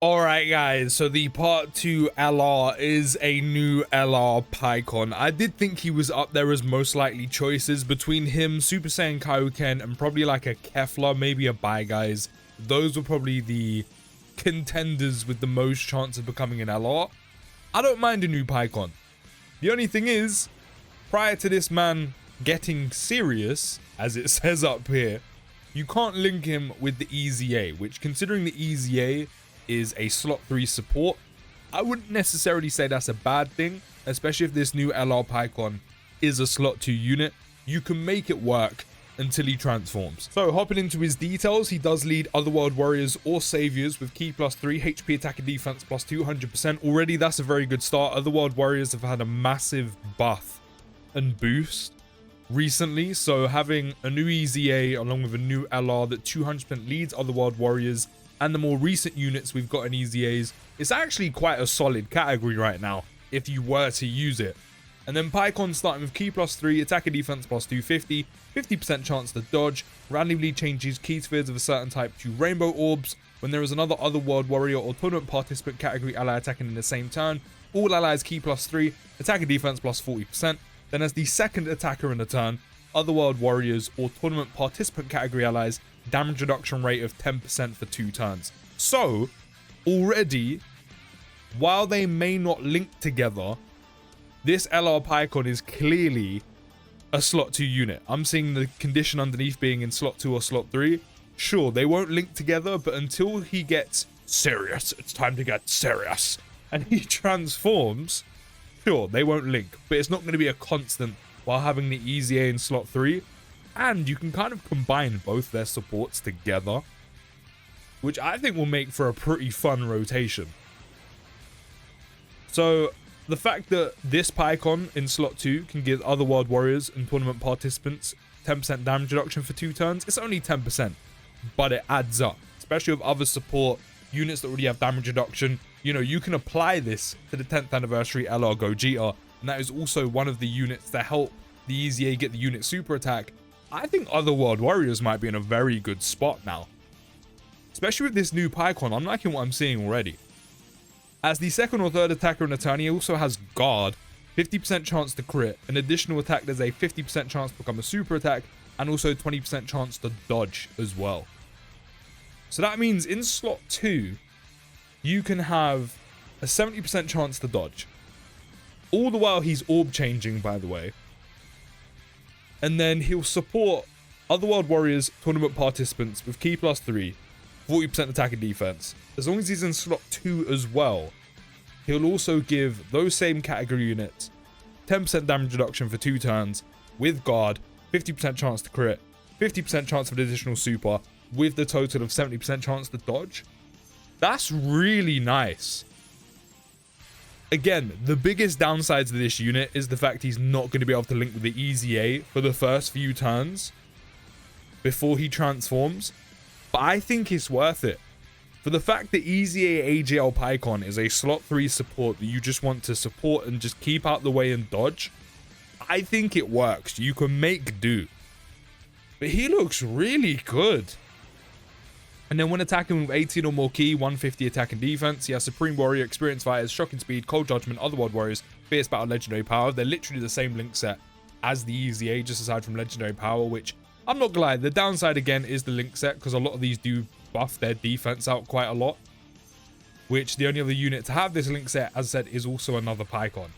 Alright guys, so the part 2 LR is a new LR Pikkon. I did think he was up there as most likely choices between him, Super Saiyan Kaioken, and probably like a Kefla, maybe a Bai Guys. Those were probably the contenders with the most chance of becoming an LR. I don't mind a new Pikkon. The only thing is, prior to this man getting serious, as it says up here, you can't link him with the EZA, which considering the EZA is a slot 3 support, I wouldn't necessarily say that's a bad thing, especially if this new LR Pikkon is a slot 2 unit. You can make it work until he transforms. So hopping into his details, he does lead Otherworld Warriors or Saviors with Ki +3, HP attack and defense plus 200%. Already that's a very good start. Otherworld Warriors have had a massive buff and boost recently, so having a new EZA along with a new LR that 200% leads Otherworld Warriors and the more recent units we've got in EZAs, it's actually quite a solid category right now if you were to use it. And then Pikkon starting with Ki +3, attack and defense plus 250, 50% chance to dodge, randomly changes key spheres of a certain type to rainbow orbs. When there is another Otherworld Warrior or tournament participant category ally attacking in the same turn, all allies Ki +3, attack and defense plus 40%. Then as the second attacker in the turn, Otherworld Warriors or tournament participant category allies, damage reduction rate of 10% for 2 turns. So, already, while they may not link together, this LR Pikkon is clearly a slot 2 unit. I'm seeing the condition underneath being in slot 2 or slot 3. Sure, they won't link together, but until he gets serious, it's time to get serious, and he transforms, sure, they won't link, but it's not going to be a constant while having the EZA in slot 3. And you can kind of combine both their supports together, which I think will make for a pretty fun rotation. So the fact that this Pikkon in slot 2 can give Otherworld Warriors and tournament participants 10% damage reduction for 2 turns, it's only 10%, but it adds up, especially with other support units that already have damage reduction. You know, you can apply this to the 10th anniversary LR Gogeta, and that is also one of the units that help the EZA get the unit super attack. I think Otherworld Warriors might be in a very good spot now, especially with this new Pikkon. I'm liking what I'm seeing already. As the second or third attacker in a turn, he also has Guard, 50% chance to crit, an additional attack there's a 50% chance to become a super attack, and also 20% chance to dodge as well. So that means in slot 2, you can have a 70% chance to dodge. All the while he's orb changing, by the way. And then he'll support Otherworld Warriors tournament participants with Ki +3, 40% attack and defense. As long as he's in slot 2 as well, he'll also give those same category units 10% damage reduction for 2 turns with Guard, 50% chance to crit, 50% chance of an additional super, with the total of 70% chance to dodge. That's really nice. Again, the biggest downsides of this unit is the fact he's not going to be able to link with the EZA for the first few turns before he transforms, but I think it's worth it. For the fact that EZA AGL Pikkon is a slot 3 support that you just want to support and just keep out the way and dodge, I think it works. You can make do. But he looks really good. And then when attacking with 18 or more Ki, 150 attack and defense, he has Supreme Warrior, Experience Fighters, Shocking Speed, Cold Judgment, Otherworld Warriors, Fierce Battle, Legendary Power. They're literally the same link set as the EZA, just aside from Legendary Power, which I'm not gonna lie, the downside again is the link set, because a lot of these do buff their defense out quite a lot, which the only other unit to have this link set, as I said, is also another Pikkon.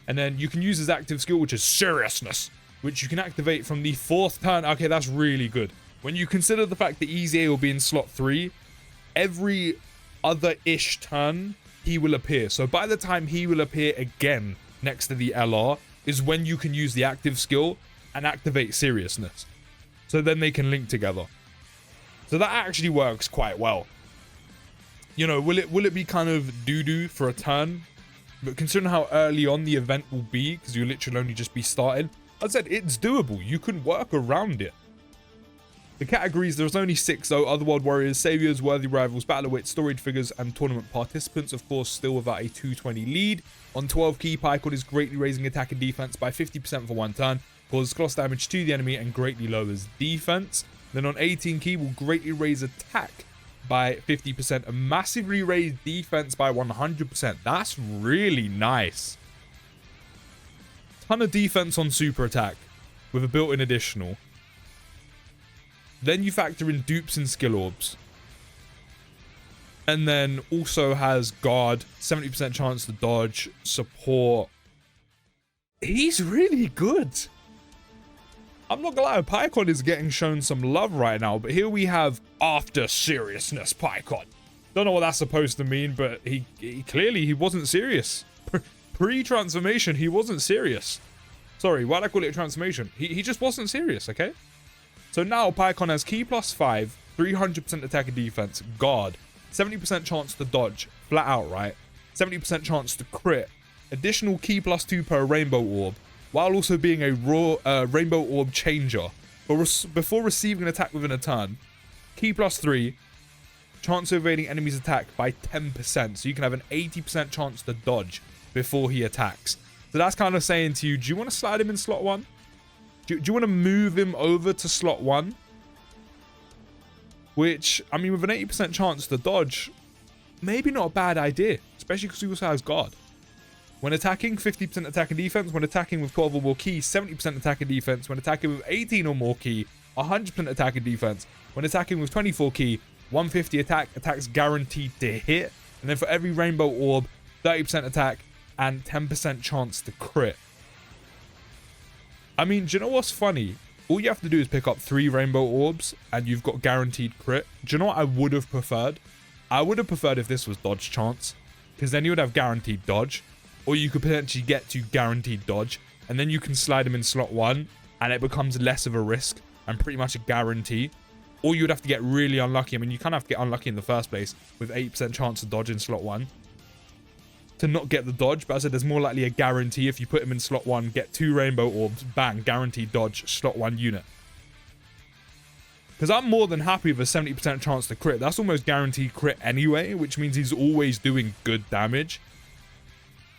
And then you can use his active skill, which is Seriousness, which you can activate from the 4th turn. Okay, that's really good. When you consider the fact that EZA will be in slot 3, every other-ish turn, he will appear. So by the time he will appear again next to the LR is when you can use the active skill and activate Seriousness. So then they can link together. So that actually works quite well. You know, will it be kind of doo-doo for a turn? But considering how early on the event will be, because you'll literally only just be starting, I said it's doable. You can work around it. The categories, there's only 6 though: Otherworld Warriors, Saviors, Worthy Rivals, Battle of Wits, Storage Figures, and Tournament Participants, of course, still without a 220 lead. On 12 Ki, Pikkon is greatly raising attack and defense by 50% for 1 turn, causes cross damage to the enemy, and greatly lowers defense. Then on 18 Ki, will greatly raise attack by 50%, and massively raised defense by 100%. That's really nice. Ton of defense on super attack with a built-in additional. Then you factor in dupes and skill orbs. And then also has guard, 70% chance to dodge, support. He's really good. I'm not gonna lie, Pikkon is getting shown some love right now, but here we have after seriousness Pikkon. Don't know what that's supposed to mean, but he clearly he wasn't serious. Pre-transformation, he wasn't serious. Sorry, why'd I call it a transformation? He just wasn't serious, okay? So now Pikkon has key +5, 300% attack and defense, guard, 70% chance to dodge, flat out, right? 70% chance to crit, additional key +2 per rainbow orb, while also being a raw rainbow orb changer. Before receiving an attack within a turn, key +3, chance of evading enemy's attack by 10%. So you can have an 80% chance to dodge before he attacks. So that's kind of saying to you, do you want to slide him in slot 1? Do you want to move him over to slot 1? Which, I mean, with an 80% chance to dodge, maybe not a bad idea, especially because he also has guard. When attacking, 50% attack and defense. When attacking with 12 or more key, 70% attack and defense. When attacking with 18 or more key, 100% attack and defense. When attacking with 24 key, 150 attack, attacks guaranteed to hit. And then for every rainbow orb, 30% attack and 10% chance to crit. I mean, do you know what's funny? All you have to do is pick up 3 rainbow orbs and you've got guaranteed crit. Do you know what I would have preferred? I would have preferred if this was dodge chance, because then you would have guaranteed dodge, or you could potentially get to guaranteed dodge, and then you can slide him in slot 1 and it becomes less of a risk and pretty much a guarantee. Or you would have to get really unlucky. I mean, you kind of have to get unlucky in the first place with 8% chance to dodge in slot 1 to not get the dodge. But as I said, there's more likely a guarantee if you put him in slot 1, get 2 rainbow orbs, bang, guaranteed dodge, slot 1 unit. Because I'm more than happy with a 70% chance to crit. That's almost guaranteed crit anyway, which means he's always doing good damage,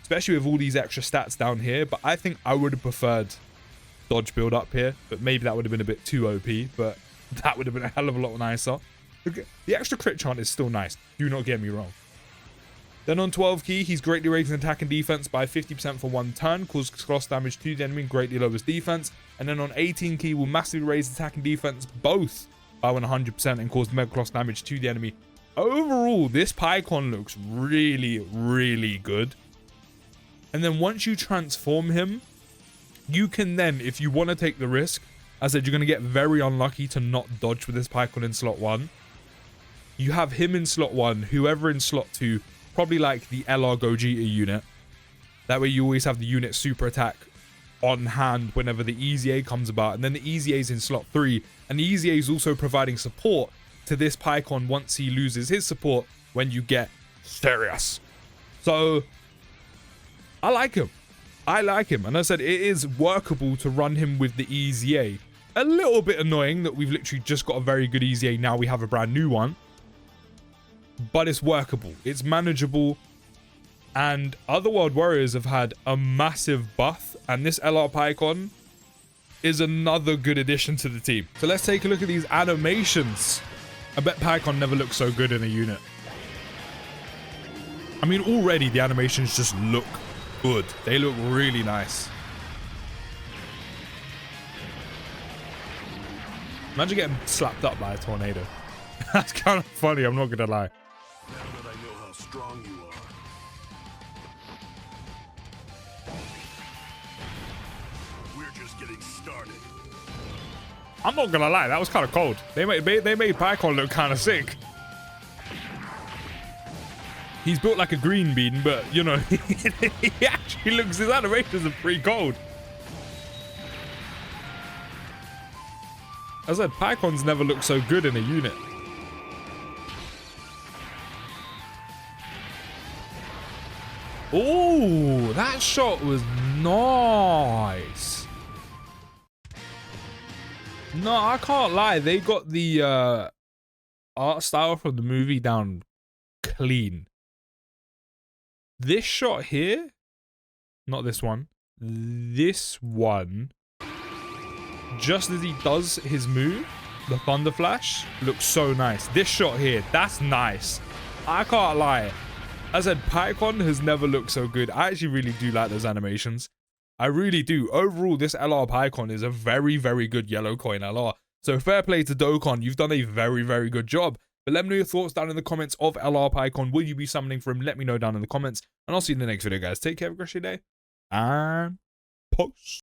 especially with all these extra stats down here. But I think I would have preferred dodge build up here, but maybe that would have been a bit too OP, but that would have been a hell of a lot nicer. The extra crit chant is still nice, do not get me wrong. Then on 12 key, he's greatly raising attack and defense by 50% for 1 turn, causes cross damage to the enemy, greatly lowers defense. And then on 18 key, will massively raise attack and defense both by 100% and cause mega cross damage to the enemy. Overall, this Pikkon looks really, really good. And then once you transform him, you can then, if you want to take the risk, as I said, you're going to get very unlucky to not dodge with this Pikkon in slot 1. You have him in slot 1, whoever in slot 2, probably like the LR Gogeta unit. That way you always have the unit super attack on hand whenever the Easy A comes about. And then the Easy A is in slot 3. And the Easy A is also providing support to this Pikkon once he loses his support when you get serious. So I like him. I like him. And as I said, it is workable to run him with the Easy A. A little bit annoying that we've literally just got a very good Easy A. Now we have a brand new one. But it's workable. It's manageable. And Otherworld Warriors have had a massive buff. And this LR Pikkon is another good addition to the team. So let's take a look at these animations. I bet Pikkon never looked so good in a unit. I mean, already the animations just look good. They look really nice. Imagine getting slapped up by a tornado. That's kind of funny, I'm not gonna lie. Now that I know how strong you are. We're just getting started. I'm not gonna lie, that was kind of cold. They made Pikkon look kind of sick. He's built like a green bean, but you know, he actually looks, his animations are pretty cold. As I said, Pikkon's never looked so good in a unit. Oh, that shot was nice. No, I can't lie. They got the art style from the movie down clean. This shot here, not this one, this one, just as he does his move, The Thunder Flash looks so nice. This shot here, that's nice. I can't lie. I said Pikkon has never looked so good. I actually really do like those animations. I really do. Overall, this LR Pikkon is a very, very good yellow coin LR. So fair play to Dokkan. You've done a very, very good job. But let me know your thoughts down in the comments of LR Pikkon. Will you be summoning for him? Let me know down in the comments. And I'll see you in the next video, guys. Take care. Have a great day. And post.